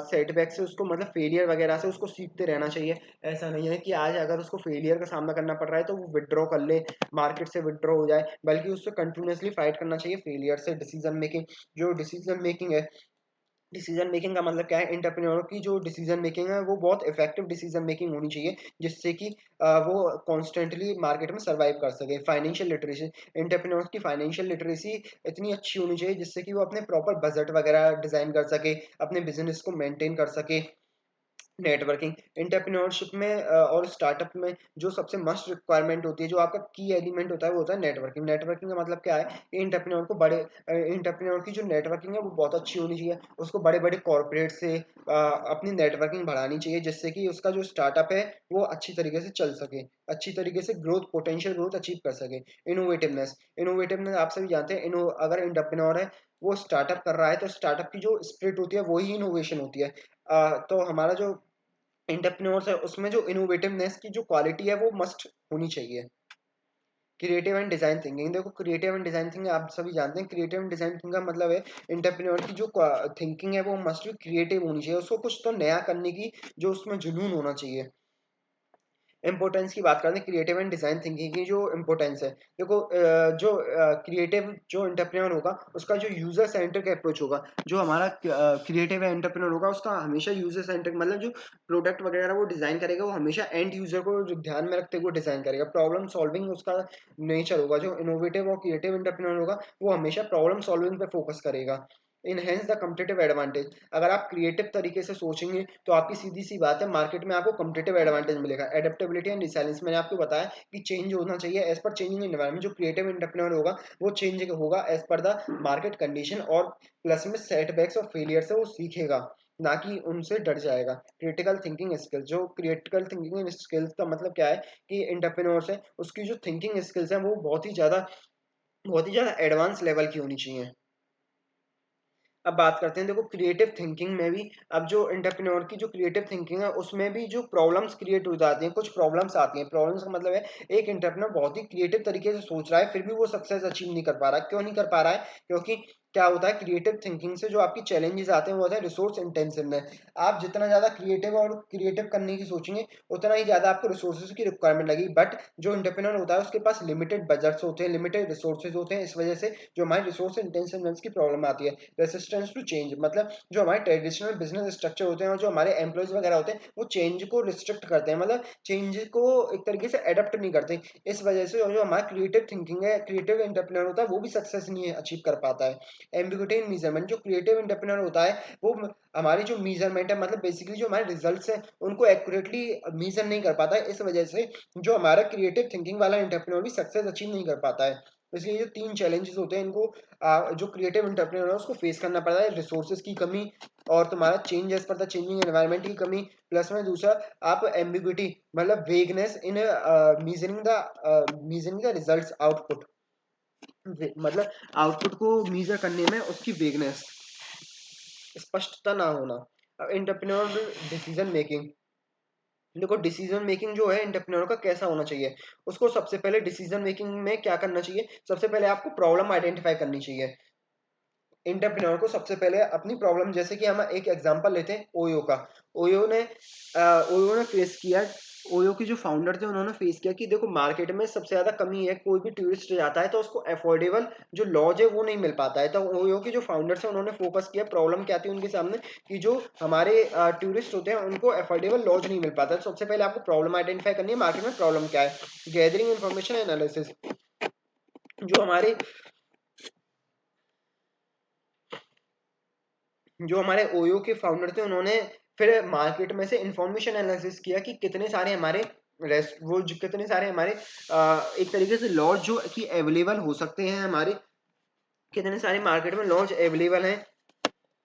सेटबैक से उसको मतलब फेलियर वगैरह से उसको सीखते रहना चाहिए। ऐसा नहीं है कि आज अगर उसको फेलियर का सामना करना पड़ रहा है तो वो विड्रॉ कर ले, मार्केट से विड्रॉ हो जाए, बल्कि उससे कंटिन्यूसली फाइट करना चाहिए फेलियर से। डिसीजन मेकिंग, जो डिसीजन मेकिंग है, डिसीजन मेकिंग का मतलब क्या है, एंटरप्रेन्योर की जो डिसीजन मेकिंग है वो बहुत इफेक्टिव डिसीजन मेकिंग होनी चाहिए, जिससे कि वो कॉन्स्टेंटली मार्केट में सर्वाइव कर सके। फाइनेंशियल लिटरेसी, एंटरप्रेन्योर की फाइनेंशियल लिटरेसी इतनी अच्छी होनी चाहिए जिससे कि वो अपने प्रॉपर बजट वगैरह डिजाइन कर सके, अपने बिजनेस को मेंटेन कर सके। नेटवर्किंग, एंटरप्रेन्योरशिप में और स्टार्टअप में जो सबसे मस्ट रिक्वायरमेंट होती है, जो आपका की एलिमेंट होता है, वो होता है नेटवर्किंग। नेटवर्किंग का मतलब क्या है, एंटरप्रेन्योर को बड़े एंटरप्रेन्योर की जो नेटवर्किंग है वो बहुत अच्छी होनी चाहिए। उसको बड़े बड़े कॉर्पोरेट से अपनी नेटवर्किंग बढ़ानी चाहिए, जिससे कि उसका जो स्टार्टअप है वो अच्छी तरीके से चल सके, अच्छी तरीके से ग्रोथ, पोटेंशियल ग्रोथ अचीव कर सके। इनोवेटिवनेस, इनोवेटिवनेस आप सभी जानते हैं, अगर एंटरप्रेन्योर है वो स्टार्टअप कर रहा है तो स्टार्टअप की जो स्पिरिट होती है वही इनोवेशन होती है। तो हमारा जो एंटरप्रेन्योर्स है उसमें जो इनोवेटिवनेस की जो क्वालिटी है वो मस्ट होनी चाहिए। क्रिएटिव एंड डिजाइन थिंकिंग, देखो क्रिएटिव एंड डिजाइन थिंकिंग आप सभी जानते हैं, क्रिएटिव एंड डिजाइन थिंकिंग का मतलब है एंटरप्रेन्योर की जो थिंकिंग है वो मस्ट भी क्रिएटिव होनी चाहिए, उसको कुछ तो नया करने की जो उसमें जुनून होना चाहिए। इम्पोर्टेंस की बात करते हैं, क्रिएटिव एंड डिजाइन थिंकिंग की जो इम्पोर्टेंस है, देखो जो क्रिएटिव जो एंटरप्रेन्योर होगा उसका जो यूजर सेंट्रिक अप्रोच होगा, जो हमारा क्रिएटिव एंटरप्रेन्योर होगा उसका हमेशा यूजर सेंट्रिक, मतलब जो प्रोडक्ट वगैरह वो डिजाइन करेगा वो हमेशा एंड यूजर को जो ध्यान में रखते हुए डिजाइन करेगा। प्रॉब्लम सॉल्विंग उसका नेचर होगा। जो इनोवेटिव और क्रिएटिव एंटरप्रेन्योर होगा वो हमेशा प्रॉब्लम सॉल्विंग पे फोकस करेगा। इनहेंस द कम्पिटिटिव एडवांटेज, अगर आप क्रिएटिव तरीके से सोचेंगे तो आपकी सीधी सी बात है मार्केट में आपको कम्पिटिटिव एडवांटेज मिलेगा। एडेप्टेबिलिटी एंड रिसाइलेंस, मैंने आपको बताया कि चेंज होना चाहिए एज पर चेंजिंग एनवायरनमेंट। जो क्रिएटिव एंटरप्रेन्योर होगा वो चेंज होगा as per the market condition, और प्लस में सेटबैक्स और फेलियर से वो सीखेगा, ना कि उनसे डर जाएगा। क्रिटिकल थिंकिंग स्किल्स, जो क्रिटिकल थिंकिंग स्किल्स का मतलब क्या है कि एंटरप्रेन्योर्स है उसकी जो थिंकिंग स्किल्स है वो बहुत ही ज्यादा एडवांस लेवल की होनी चाहिए। अब बात करते हैं, देखो क्रिएटिव थिंकिंग में भी, अब जो एंटरप्रेन्योर की जो क्रिएटिव थिंकिंग है उसमें भी जो प्रॉब्लम्स क्रिएट हो जाती हैं, कुछ प्रॉब्लम्स आती हैं। प्रॉब्लम्स का मतलब है एक एंटरप्रेन्योर बहुत ही क्रिएटिव तरीके से सोच रहा है फिर भी वो सक्सेस अचीव नहीं कर पा रहा है। क्यों नहीं कर पा रहा है, क्योंकि क्या होता है, क्रिएटिव थिंकिंग से जो आपकी चैलेंजेस आते हैं वो होता है रिसोर्स इंटेंसिवनेस। आप जितना ज़्यादा क्रिएटिव करने की सोचेंगे उतना ही ज़्यादा आपको रिसोर्सेज की रिक्वायरमेंट लगेगी। बट जो एंटरप्रेन्योर होता है उसके पास लिमिटेड बजट्स होते हैं, लिमिटेड रिसोर्सेज होते हैं, इस वजह से जो हमारी रिसोर्स इंटेंसिवनेस की प्रॉब्लम आती है। रेसिस्टेंस टू चेंज, मतलब जो हमारे ट्रेडिशनल बिजनेस स्ट्रक्चर होते हैं और जो हमारे एम्प्लॉयज वगैरह होते हैं वो चेंज को रिस्ट्रिक्ट करते हैं, मतलब चेंज को एक तरीके से अडेप्ट नहीं करते। इस वजह से जो हमारा क्रिएटिव थिंकिंग है, क्रिएटिव एंटरप्रेन्योर होता है, वो भी सक्सेस नहीं अचीव कर पाता है। एम्बिग्यूटी इन मेजरमेंट, जो क्रिएटिव एंटरप्रेन्योर होता है वो हमारी जो मेजरमेंट है, मतलब बेसिकली जो हमारे रिजल्ट्स हैं उनको एक्यूरेटली मेजर नहीं कर पाता है। इस वजह से जो हमारा क्रिएटिव थिंकिंग वाला एंटरप्रेन्योर भी सक्सेस अचीव नहीं कर पाता है। इसलिए जो 3 चैलेंजेस होते हैं इनको जो क्रिएटिव एंटरप्रेन्योर है उसको फेस करना पड़ता है। रिसोर्सेज की कमी और तुम्हारा change as per the changing environment की कमी, प्लस में दूसरा आप एम्बिग्यूटी मतलब vagueness in measuring the results output, मतलब आउटपुट को मीजर करने में उसकी वेगनेस, स्पष्टता ना होना। अब एंटरप्रेन्योर डिसीजन मेकिंग, देखो डिसीजन मेकिंग जो है एंटरप्रेन्योर का कैसा होना चाहिए, उसको सबसे पहले डिसीजन मेकिंग में क्या करना चाहिए, सबसे पहले आपको प्रॉब्लम आइडेंटिफाई करनी चाहिए। एंटरप्रेन्योर को सबसे पहले अपनी प्रॉब्लम, जैसे कि हम एक एग्जांपल लेते हैं ओयो का। ओयो ने ओयो ने फेस किया, ओयो के जो फाउंडर थे उन्होंने फेस किया कि देखो मार्केट में सबसे ज्यादा कमी है, कोई भी टूरिस्ट जाता है तो उसको अफोर्डेबल जो लॉज है वो नहीं मिल पाता है। तो ओयो के जो फाउंडर्स हैं उन्होंने फोकस किया, प्रॉब्लम क्या थी उनके सामने कि जो हमारे टूरिस्ट होते हैं उनको अफोर्डेबल लॉज नहीं मिल पाता है। तो सबसे पहले आपको प्रॉब्लम आइडेंटिफाई करनी है, मार्केट में प्रॉब्लम क्या है। गैदरिंग इन्फॉर्मेशन एनालिसिस, जो हमारे ओयो के फाउंडर थे उन्होंने फिर मार्केट में से इंफॉर्मेशन एनालिसिस किया कि कितने सारे हमारे रेस्ट वो जो कितने सारे हमारे एक तरीके से लॉज जो कि अवेलेबल हो सकते हैं, हमारे कितने सारे मार्केट में लॉज अवेलेबल हैं,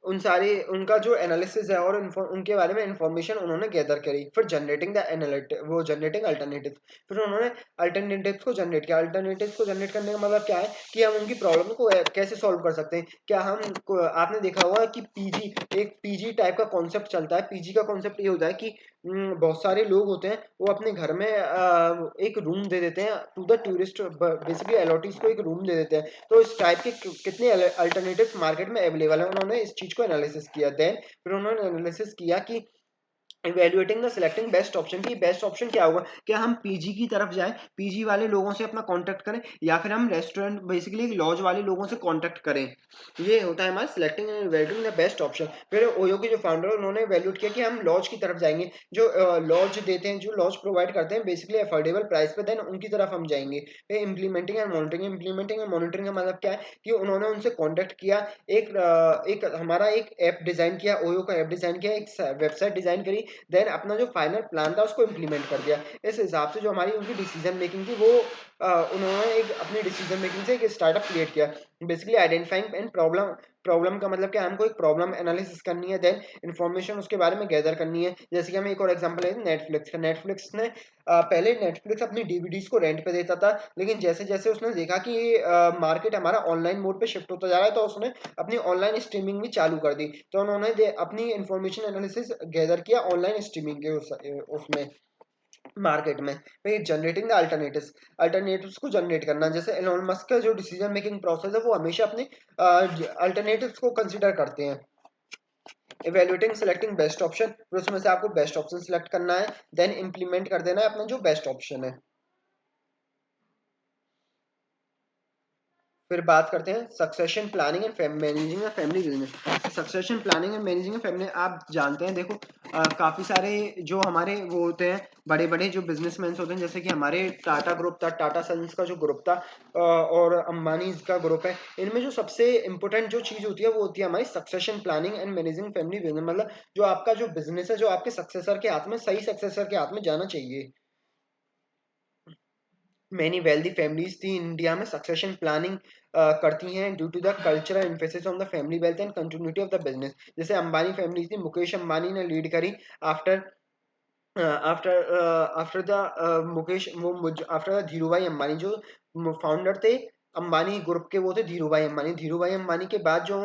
उन सारे उनका जो एनालिसिस है और उनके बारे में इंफॉर्मेशन उन्होंने गैदर करी। फिर जनरेटिंग द एनालिटिव वो जनरेटिंग अल्टरनेटिव, फिर उन्होंने अल्टरनेटिव्स को जनरेट किया। अल्टरनेटिव्स को जनरेट करने का मतलब क्या है कि हम उनकी प्रॉब्लम को कैसे सॉल्व कर सकते हैं। क्या आपने देखा होगा कि पीजी, एक पीजी टाइप का कॉन्सेप्ट चलता है। पीजी का कॉन्सेप्ट ये होता है कि बहुत सारे लोग होते हैं वो अपने घर में एक रूम दे देते हैं टू द टूरिस्ट, बेसिकली एलॉटीज को एक रूम दे देते हैं। तो इस टाइप के कितने अल्टरनेटिव मार्केट में अवेलेबल है, उन्होंने इस चीज को एनालिसिस किया। देन फिर उन्होंने एनालिसिस किया कि evaluating the selecting best option, की बेस्ट ऑप्शन क्या होगा, क्या हम पीजी की तरफ जाएं, पीजी वाले लोगों से अपना कांटेक्ट करें, या फिर हम रेस्टोरेंट बेसिकली लॉज वाले लोगों से कांटेक्ट करें। ये होता है हमारा selecting and evaluating the best option. फिर ओयो के जो फाउंडर उन्होंने इवेल्युएट किया कि हम लॉज की तरफ जाएंगे, जो लॉज देते हैं, जो लॉज प्रोवाइड करते हैं बेसिकली अफोर्डेबल प्राइस पे, देन उनकी तरफ हम जाएंगे। फिर implementing and monitoring, implementing and monitoring का मतलब क्या है कि उन्होंने उनसे कांटेक्ट किया, एक हमारा एक ऐप डिजाइन किया, ओयो का ऐप डिजाइन किया, एक वेबसाइट डिजाइन करी, देन अपना जो फाइनल प्लान था उसको इम्प्लीमेंट कर दिया। इस हिसाब से जो हमारी उनकी डिसीजन मेकिंग थी वो उन्होंने एक अपनी डिसीजन मेकिंग से एक स्टार्टअप क्रिएट किया। Basically identifying and problem, problem का मतलब क्या, हमको एक प्रॉब्लम एनालिसिस करनी है, देन इन्फॉर्मेशन उसके बारे में गैदर करनी है। जैसे कि हम एक और एग्जांपल है नेटफ्लिक्स। नेटफ्लिक्स ने पहले नेटफ्लिक्स अपनी डीवीडीज को रेंट पे देता था, लेकिन जैसे जैसे उसने देखा कि मार्केट हमारा ऑनलाइन मोड पे शिफ्ट होता जा रहा है तो उसने अपनी ऑनलाइन स्ट्रीमिंग भी चालू कर दी। तो उन्होंने अपनी इंफॉर्मेशन एनालिसिस गैदर किया ऑनलाइन स्ट्रीमिंग के उसमें मार्केट में। फिर जनरेटिंग द अल्टरनेटिव्स, अल्टरनेटिव्स को जनरेट करना, जैसे एलोन मस्क का जो डिसीजन मेकिंग प्रोसेस है वो हमेशा अपने अल्टरनेटिव्स को कंसीडर करते हैं। इवेल्युएटिंग सेलेक्टिंग बेस्ट ऑप्शन, फिर उसमें से आपको बेस्ट ऑप्शन सेलेक्ट करना है, देन इंप्लीमेंट कर देना है अपना जो बेस्ट ऑप्शन है। फिर बात करते हैं succession planning and managing family business. Succession planning and managing family, आप जानते हैं देखो काफी सारे जो हमारे वो होते हैं बड़े बड़े जो बिजनेसमैन होते हैं, जैसे कि हमारे टाटा ग्रुप था, टाटा सन्स का जो ग्रुप था और अंबानी का ग्रुप है, इनमें जो सबसे इंपॉर्टेंट जो चीज होती है वो होती है हमारी succession planning and managing family business. मतलब जो आपका जो बिजनेस है जो आपके सक्सेसर के हाथ में, सही सक्सेसर के हाथ में जाना चाहिए। Many wealthy families थी इंडिया में सक्सेशन प्लानिंग करती हैं due to the cultural emphasis on the family wealth and continuity of the business. जैसे अंबानी फैमिली थी, मुकेश अंबानी ने लीड करी after after after the Mukesh वो आफ्टर द धीरू भाई अंबानी जो फाउंडर थे अंबानी ग्रुप के, वो थे धीरू भाई अंबानी। धीरू भाई अंबानी के बाद जो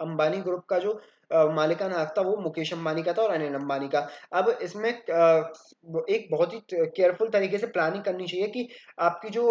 अंबानी ग्रुप का जो मालिकाना हक था वो मुकेश अंबानी का था और अनिल अंबानी का। अब इसमें एक बहुत ही केयरफुल तरीके से प्लानिंग करनी चाहिए कि आपकी जो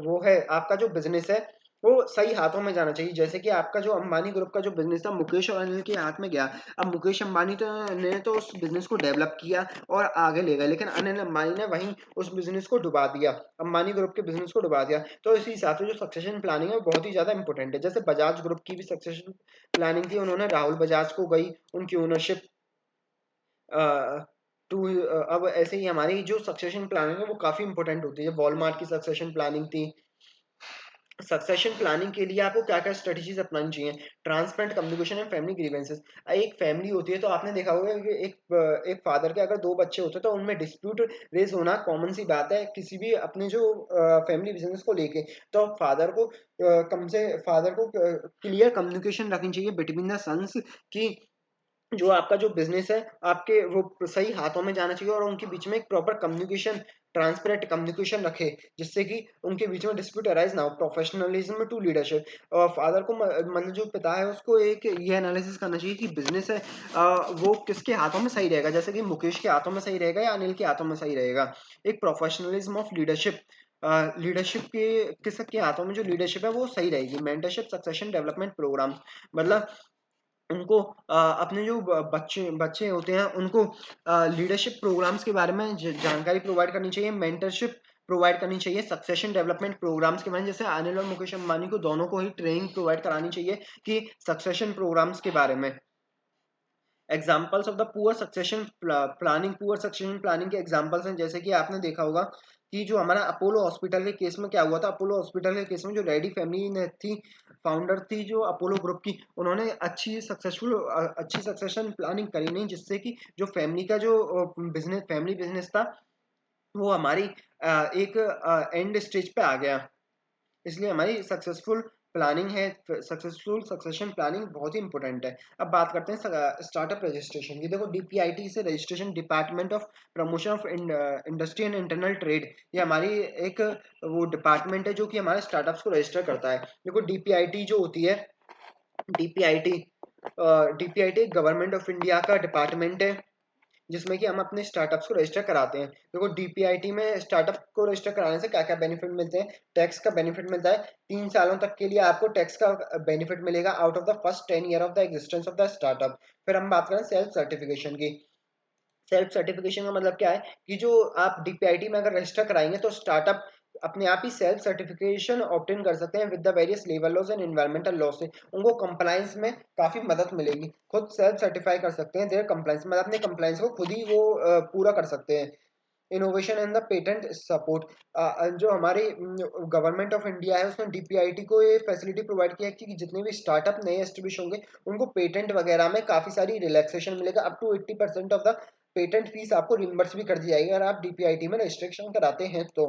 वो है आपका जो बिजनेस है वो सही हाथों में जाना चाहिए। जैसे कि आपका जो अंबानी ग्रुप का जो बिजनेस था मुकेश और अनिल के हाथ में गया। अब मुकेश अंबानी ने तो उस बिजनेस को डेवलप किया और आगे ले गए, लेकिन अनिल अंबानी ने वहीं उस बिजनेस को डुबा दिया, अंबानी ग्रुप के बिजनेस को डुबा दिया। तो इसी हिसाब से जो सक्सेशन प्लानिंग है वो बहुत ही ज्यादा इंपॉर्टेंट है। जैसे बजाज ग्रुप की भी सक्सेशन प्लानिंग थी, उन्होंने राहुल बजाज को गई उनकी ओनरशिप टू। अब ऐसे ही हमारी जो सक्सेशन प्लानिंग है वो काफी इंपॉर्टेंट होती है। वॉलमार्ट की सक्सेशन प्लानिंग थी। सक्सेशन प्लानिंग के लिए आपको क्या क्या स्ट्रेटेजीज अपनानी चाहिए? Transparent communication and family grievances. एक फैमिली होती है तो आपने देखा होगा कि एक फादर के अगर दो बच्चे होते हैं तो उनमें डिस्प्यूट रेज होना कॉमन सी बात है किसी भी अपने जो फैमिली बिजनेस को लेके। तो फादर को क्लियर कम्युनिकेशन रखनी चाहिए बिटवीन द सन्स की जो आपका जो बिजनेस है आपके वो सही हाथों में जाना चाहिए और उनके बीच में एक प्रॉपर कम्युनिकेशन, ट्रांसपेरेंट कम्युनिकेशन रखे, जिससे कि उनके बीच में डिस्प्यूट अराइज ना हो। Professionalism to leadership. और फादर को मतलब जो पिता है उसको एक ये एनालिसिस करना चाहिए कि बिजनेस है वो किसके हाथों में सही रहेगा, जैसे कि मुकेश के हाथों में सही रहेगा या अनिल के हाथों में सही रहेगा। एक प्रोफेशनलिज्म ऑफ लीडरशिप, लीडरशिप के किसके हाथों में जो लीडरशिप है वो सही रहेगी। मेंटरशिप सक्सेशन डेवलपमेंट प्रोग्राम, मतलब उनको अपने जो बच्चे बच्चे होते हैं उनको लीडरशिप प्रोग्राम्स के बारे में जानकारी प्रोवाइड करनी चाहिए। मेंटरशिप प्रोवाइड करनी चाहिए। सक्सेशन डेवलपमेंट प्रोग्राम्स के बारे में, जैसे अनिल और मुकेश अंबानी को दोनों को ही ट्रेनिंग प्रोवाइड करानी चाहिए कि सक्सेशन प्रोग्राम्स के बारे में। Examples of the poor succession planning, poor succession planning के एग्जाम्पल्स हैं, जैसे कि आपने देखा होगा कि जो हमारा अपोलो हॉस्पिटल के केस में क्या हुआ था। अपोलो हॉस्पिटल के केस में जो रेडी फैमिली ने थी, फाउंडर थी जो अपोलो ग्रुप की, उन्होंने अच्छी सक्सेशन प्लानिंग करी नहीं, जिससे कि जो फैमिली का जो बिजनेस फैमिली बिजनेस था वो हमारी एक एंड स्टेज पे आ गया। इसलिए हमारी सक्सेसफुल प्लानिंग है, सक्सेसफुल सक्सेशन प्लानिंग बहुत ही इंपॉर्टेंट है। अब बात करते हैं स्टार्टअप रजिस्ट्रेशन की। देखो डीपीआईटी से registration, department of promotion of industry and internal trade, ये हमारी एक वो डिपार्टमेंट है जो कि हमारे स्टार्टअप्स को रजिस्टर करता है। देखो डीपीआईटी जो होती है, डीपीआईटी डीपीआईटी गवर्नमेंट ऑफ इंडिया का डिपार्टमेंट है जिसमें कि हम अपने स्टार्टअप्स को रजिस्टर कराते हैं। देखो डीपीआईटी में स्टार्टअप को रजिस्टर कराने से क्या क्या बेनिफिट मिलते हैं? टैक्स का बेनिफिट मिलता है। 3 सालों तक के लिए आपको टैक्स का बेनिफिट मिलेगा out of the first 10 year of the existence of the startup. फिर हम बात करें सेल्फ सर्टिफिकेशन की। सेल्फ सर्टिफिकेशन का मतलब क्या है कि जो आप डीपीआईटी में अगर रजिस्टर कराएंगे तो स्टार्टअप अपने आप ही सेल्फ सर्टिफिकेशन ऑब्टेन कर सकते हैं with the various labour laws and environmental law से। उनको कंप्लायंस में काफी मदद मिलेगी। खुद सेल्फ सर्टिफाई कर सकते हैं, देयर कंप्लायंस मतलब अपने कंप्लायंस को खुद ही वो पूरा कर सकते हैं। Innovation and the patent support, जो हमारी गवर्नमेंट ऑफ इंडिया है उसने डीपीआईटी को ये फैसिलिटी प्रोवाइड किया है कि जितने भी स्टार्टअप नए एस्टेब्लिश होंगे उनको पेटेंट वगैरह में काफी सारी रिलैक्सेशन मिलेगा। Up to 80% of the patent fees आपको रिम्बर्स भी कर दी जाएगी अगर आप डीपीआईटी में रजिस्ट्रेशन कराते हैं तो।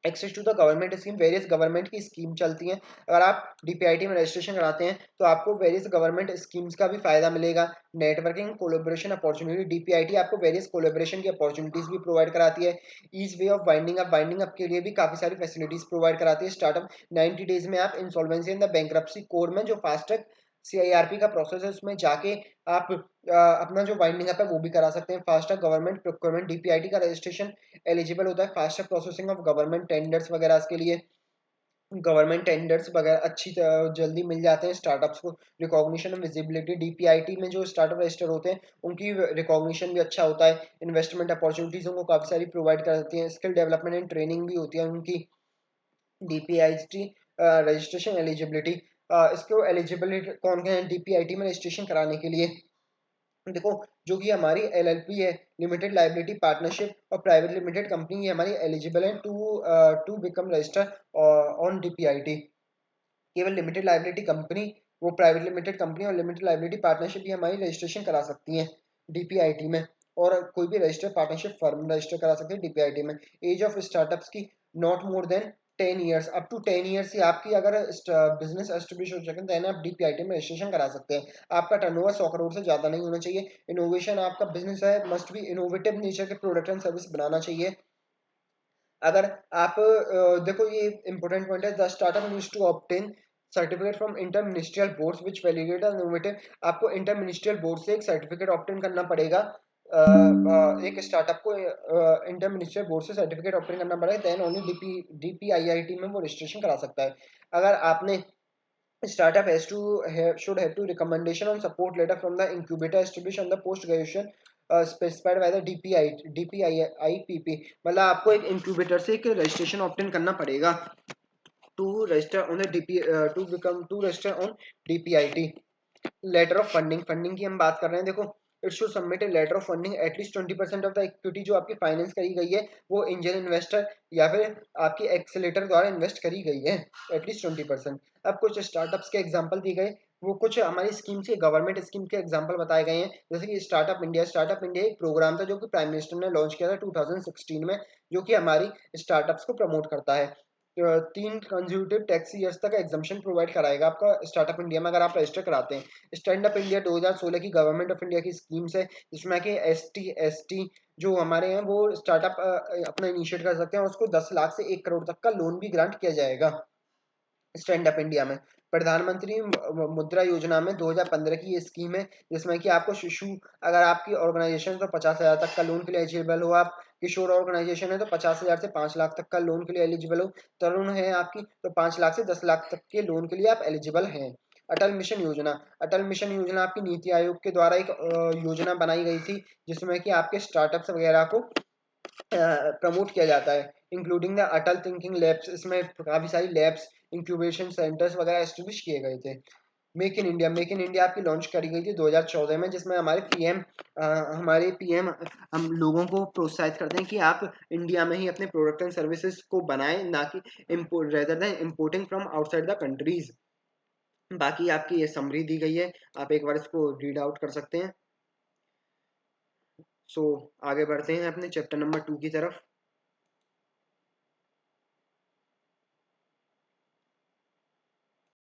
Access to the government scheme, various government की स्कीम चलती हैं। अगर आप डीपीआईटी में रजिस्ट्रेशन कराते हैं तो आपको वेरियस गवर्नमेंट स्कीम्स का भी फायदा मिलेगा। नेटवर्किंग कोलैबोरेशन अपॉर्चुनिटी, डीपीआईटी आपको वेरियस कोलैबोरेशन की अपॉर्चुनिटीज भी प्रोवाइड कराती है। Ease way of winding up के लिए भी काफी सारी फैसिलिटीज प्रोवाइड कराती है स्टार्टअप। 90 डेज में आप insolvency in the bankruptcy code में जो फास्ट ट्रैक सीआईआरपी का प्रोसेस है उसमें जाके आप अपना जो वाइंडिंग अप है वो भी करा सकते हैं। फास्ट ट्रैक गवर्नमेंट प्रोक्योरमेंट, डीपीआईटी का रजिस्ट्रेशन एलिजिबल होता है fast track processing of government tenders वगैरह के लिए। गवर्नमेंट टेंडर्स वगैरह जल्दी मिल जाते हैं स्टार्टअप्स को। रिकॉग्निशन एंड विजिबिलिटी, डीपीआईटी में जो स्टार्टअप रजिस्टर होते हैं उनकी रिकॉग्निशन भी अच्छा होता है। इन्वेस्टमेंट अपॉर्चुनिटीज उनको काफी सारी प्रोवाइड करती हैं। स्किल डेवलपमेंट एंड ट्रेनिंग भी होती है उनकी। डीपीआईटी रजिस्ट्रेशन एलिजिबिलिटी, इसको एलिजिबिलिटी कौन है डीपीआईटी में रजिस्ट्रेशन कराने के लिए? देखो जो कि हमारी एलएलपी है, लिमिटेड लाइबिलिटी पार्टनरशिप और प्राइवेट लिमिटेड कंपनी, ये हमारी एलिजिबल है टू बिकम रजिस्टर ऑन डीपीआईटी। केवल लिमिटेड लाइबिलिटी कंपनी, वो प्राइवेट लिमिटेड कंपनी और लिमिटेड लाइबिलिटी पार्टनरशिप भी हमारी रजिस्ट्रेशन करा सकती हैं डीपीआईटी में। और कोई भी रजिस्टर पार्टनरशिप फर्म रजिस्टर करा सकते हैं डीपीआईटी में। एज ऑफ स्टार्टअप्स की not more than 10 years, up to 10 years से आपकी अगर बिजनेस एस्टेब्लिश हो सके देन आप डीपीआईटी में रजिस्ट्रेशन करा सकते हैं। आपका टर्नओवर 100 करोड़ से ज्यादा नहीं होना चाहिए। इनोवेशन, आपका बिजनेस है मस्ट बी इनोवेटिव नेचर के प्रोडक्ट एंड सर्विस बनाना चाहिए। अगर आप देखो ये इंपॉर्टेंट पॉइंट है, the startup needs to obtain certificate from inter ministerial boards which validate and innovative. आपको इंटर मिनिस्ट्रियल बोर्ड से एक सर्टिफिकेट ऑब्टेन करना पड़ेगा एक स्टार्टअप को इंटर मिनिस्ट्री बोर्ड से सर्टिफिकेट ऑब्टेन करना पड़ेगा, देन ओनली डीपीआईआईटी में वो रजिस्ट्रेशन करा सकता है। अगर आपने startup has to have should have to recommendation on support letter from the incubator established on the post graduation specified by the DPIIPP, मतलब आपको एक इंक्यूबेटर से एक रजिस्ट्रेशन ऑब्टेन करना पड़ेगा to register on the DP to become to register on DPIT. Letter of funding, funding की हम बात कर रहे हैं, देखो it should submit a letter of funding at least 20% of the equity जो आपकी फाइनेंस करी गई है वो एंजल इन्वेस्टर या फिर आपकी एक्सेलेटर द्वारा इन्वेस्ट करी गई है, एटलीस्ट 20%। अब कुछ स्टार्टअप्स के एग्जांपल दिए गए, वो कुछ हमारी स्कीम के गवर्नमेंट स्कीम के एग्जांपल बताए गए हैं, जैसे कि स्टार्टअप इंडिया। स्टार्टअप इंडिया एक प्रोग्राम था जो कि प्राइम मिनिस्टर ने लॉन्च किया था 2016 में, जो कि हमारी स्टार्टअप्स को प्रमोट करता है। 3 कंसेक्यूटिव टैक्स ईयर्स तक एग्जम्पशन प्रोवाइड कराएगा आपका स्टार्टअप इंडिया में अगर आप रजिस्टर कराते हैं। स्टैंड अप इंडिया 2016 की गवर्नमेंट ऑफ इंडिया की स्कीम्स है, जिसमें कि एसटी जो हमारे हैं वो स्टार्टअप अपना इनिशिएट कर सकते हैं, और उसको 10 लाख से 1 करोड़ तक का लोन भी ग्रांट किया जाएगा स्टैंड अप इंडिया में। प्रधानमंत्री मुद्रा योजना में 2015 की ये स्कीम है, जिसमें कि आपको शिशु, अगर आपकी ऑर्गेनाइजेशन तो 50,000 तक का लोन के लिए एलिजिबल हो आप, किशोर ऑर्गेनाइजेशन है तो 50,000 से 5 लाख तक का लोन के लिए एलिजिबल हो, तरुण है आपकी तो 5 लाख से 10 लाख तक के लोन के लिए आप एलिजिबल हैं। अटल मिशन योजना, अटल मिशन योजना आपकी नीति आयोग के द्वारा एक योजना बनाई गई थी, जिसमें कि आपके स्टार्टअप्स वगैरह को प्रमोट किया जाता है, including the Atal thinking labs. इसमें काफ़ी सारी लैब्स, इंक्यूबेशन सेंटर्स वगैरह एस्टेब्लिश किए गए थे। Make in India, make in India आपकी लॉन्च करी गई थी 2014 में, जिसमें हमारे पीएम हम लोगों को प्रोत्साहित करते हैं कि आप इंडिया में ही अपने प्रोडक्ट एंड सर्विसेज को बनाएं, ना कि import rather than importing from outside the countries. बाकी आपकी ये समरी दी गई है, आप एक बार इसको रीड आउट कर सकते हैं। सो आगे बढ़ते हैं अपने चैप्टर नंबर 2 की तरफ।